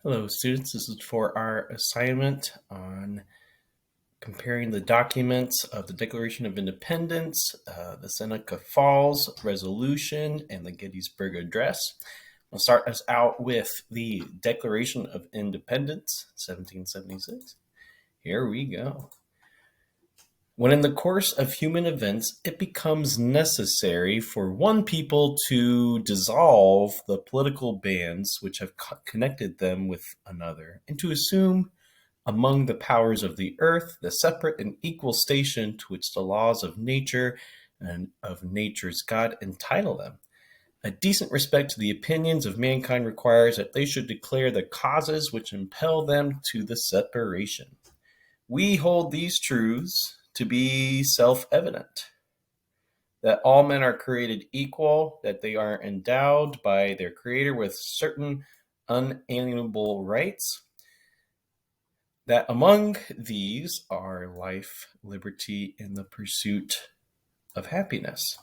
Hello, students. This is for our assignment on comparing the documents of the Declaration of Independence, the Seneca Falls Resolution, and the Gettysburg Address. I'll start us out with the Declaration of Independence, 1776. Here we go. When in the course of human events it becomes necessary for one people to dissolve the political bands which have connected them with another, and to assume among the powers of the earth the separate and equal station to which the laws of nature and of nature's God entitle them, a decent respect to the opinions of mankind requires that they should declare the causes which impel them to the separation. We hold these truths to be self-evident, that all men are created equal, that they are endowed by their Creator with certain unalienable rights, that among these are life, liberty, and the pursuit of happiness.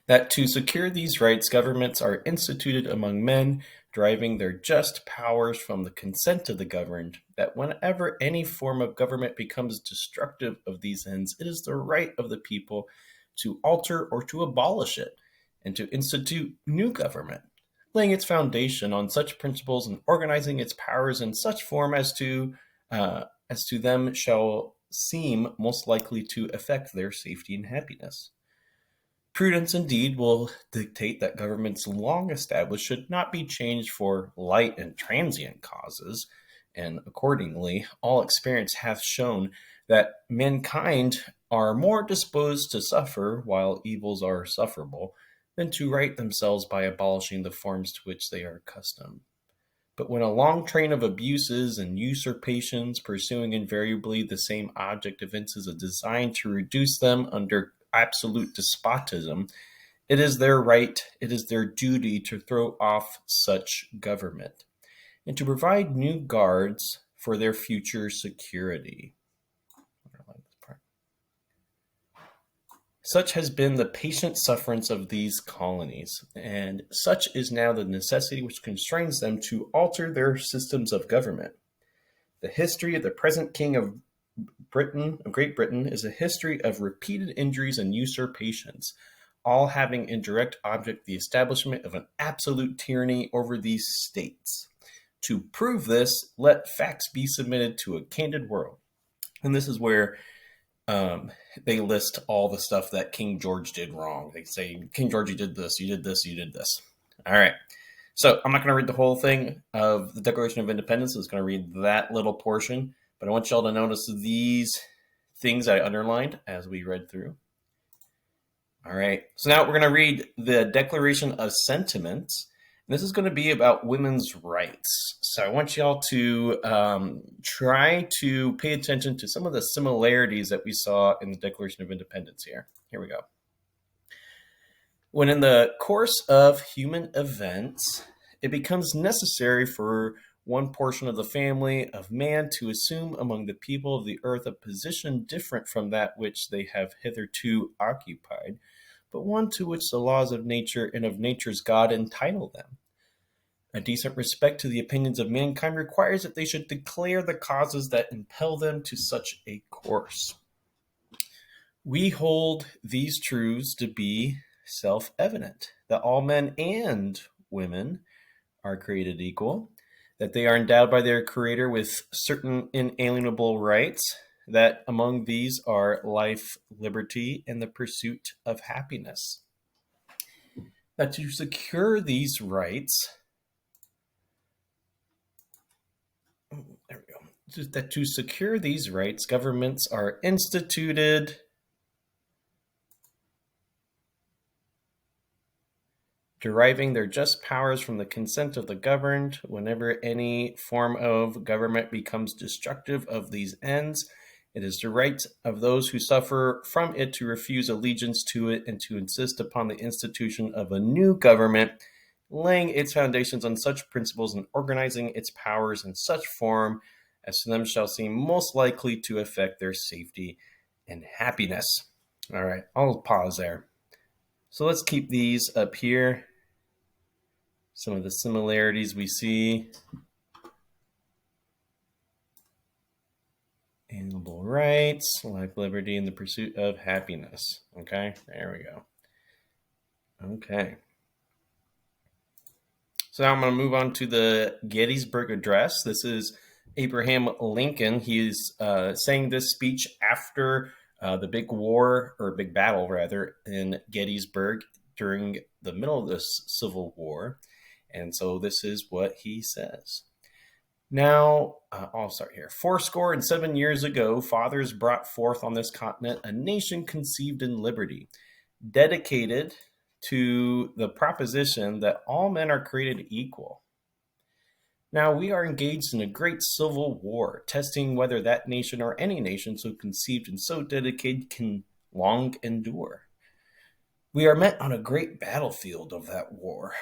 That to secure these rights, governments are instituted among men, deriving their just powers from the consent of the governed, that whenever any form of government becomes destructive of these ends, it is the right of the people to alter or to abolish it, and to institute new government, laying its foundation on such principles and organizing its powers in such form as to them shall seem most likely to affect their safety and happiness. Prudence indeed will dictate that governments long established should not be changed for light and transient causes, and accordingly, all experience hath shown that mankind are more disposed to suffer while evils are sufferable than to right themselves by abolishing the forms to which they are accustomed. But when a long train of abuses and usurpations, pursuing invariably the same object, evinces a design to reduce them under absolute despotism, it is their right, it is their duty to throw off such government, and to provide new guards for their future security. Such has been the patient sufferance of these colonies, and such is now the necessity which constrains them to alter their systems of government. The history of the present King of Great Britain is a history of repeated injuries and usurpations, all having in direct object the establishment of an absolute tyranny over these states. To prove this, let facts be submitted to a candid world. And this is where they list all the stuff that King George did wrong. They say, King George, you did this, you did this, you did this. All right. So I'm not going to read the whole thing of the Declaration of Independence. I'm just going to read that little portion. But I want y'all to notice these things I underlined as we read through. All right. So now we're going to read the Declaration of Sentiments. This is going to be about women's rights. So I want y'all to try to pay attention to some of the similarities that we saw in the Declaration of Independence here. Here we go. When in the course of human events, it becomes necessary for one portion of the family of man to assume among the people of the earth a position different from that which they have hitherto occupied, but one to which the laws of nature and of nature's God entitle them. A decent respect to the opinions of mankind requires that they should declare the causes that impel them to such a course. We hold these truths to be self-evident, that all men and women are created equal, that they are endowed by their Creator with certain inalienable rights, that among these are life, liberty, and the pursuit of happiness. That to secure these rights, governments are instituted deriving their just powers from the consent of the governed. Whenever any form of government becomes destructive of these ends, it is the right of those who suffer from it to refuse allegiance to it and to insist upon the institution of a new government, laying its foundations on such principles and organizing its powers in such form as to them shall seem most likely to affect their safety and happiness. All right, I'll pause there. So let's keep these up here. Some of the similarities we see. Inalienable rights, life, liberty, and the pursuit of happiness. Okay, there we go. Okay. So now I'm going to move on to the Gettysburg Address. This is Abraham Lincoln. He's saying this speech after the big war, or big battle rather, in Gettysburg during the middle of this Civil War. And so this is what he says. Now, I'll start here. 7 years ago, fathers brought forth on this continent a nation conceived in liberty, dedicated to the proposition that all men are created equal. Now, we are engaged in a great civil war, testing whether that nation or any nation so conceived and so dedicated can long endure. We are met on a great battlefield of that war.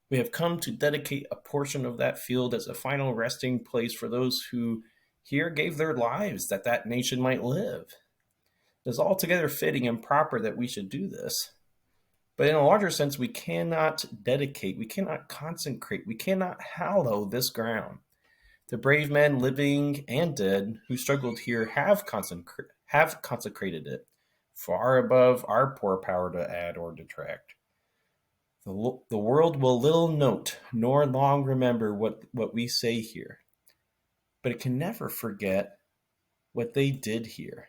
We have come to dedicate a portion of that field as a final resting place for those who here gave their lives that that nation might live. It is altogether fitting and proper that we should do this. But in a larger sense, we cannot dedicate, we cannot consecrate, we cannot hallow this ground. The brave men living and dead who struggled here have consecrated it, far above our poor power to add or detract. The world will little note nor long remember what we say here, but it can never forget what they did here.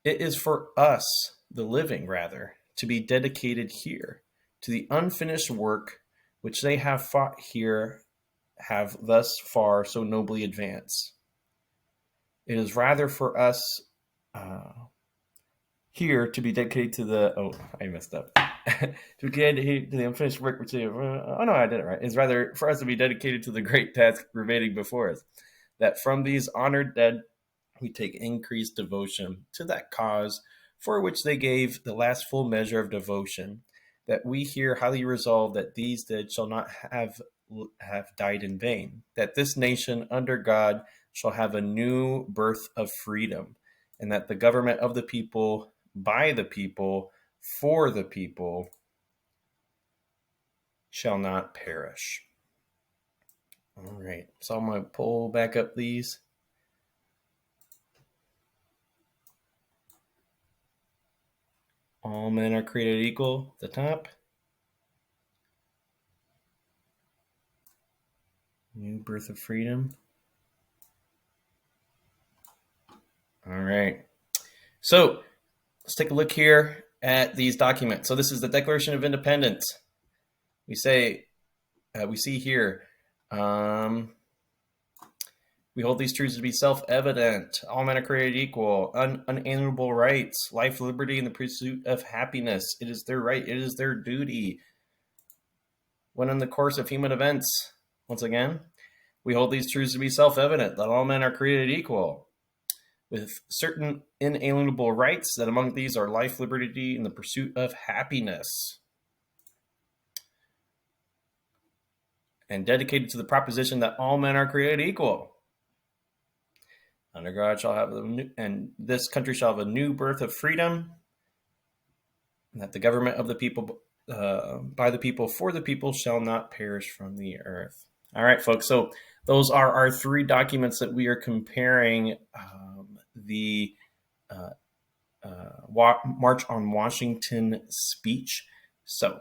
It is for us, the living rather, to be dedicated here to the unfinished work which they have fought here, have thus far so nobly advanced. It is rather for us here to be dedicated to the I messed up to be dedicated to the unfinished work which they have, I did it right. It's rather for us to be dedicated to the great task remaining before us, that from these honored dead we take increased devotion to that cause for which they gave the last full measure of devotion, that we here highly resolve that these dead shall not have died in vain, that this nation under God shall have a new birth of freedom, and that the government of the people, by the people, for the people, shall not perish. All right, so I'm going to pull back up these. All men are created equal, the top. New birth of freedom. All right. So let's take a look here at these documents. So this is the Declaration of Independence. We see here, we hold these truths to be self-evident. All men are created equal, unalienable rights, life, liberty, and the pursuit of happiness. It is their right. It is their duty. When in the course of human events, once again, we hold these truths to be self-evident, that all men are created equal, with certain inalienable rights, that among these are life, liberty, and the pursuit of happiness, and dedicated to the proposition that all men are created equal. Under God shall have and this country shall have a new birth of freedom, and that the government of the people, by the people, for the people, shall not perish from the earth. All right, folks. So those are our three documents that we are comparing. The March on Washington speech. So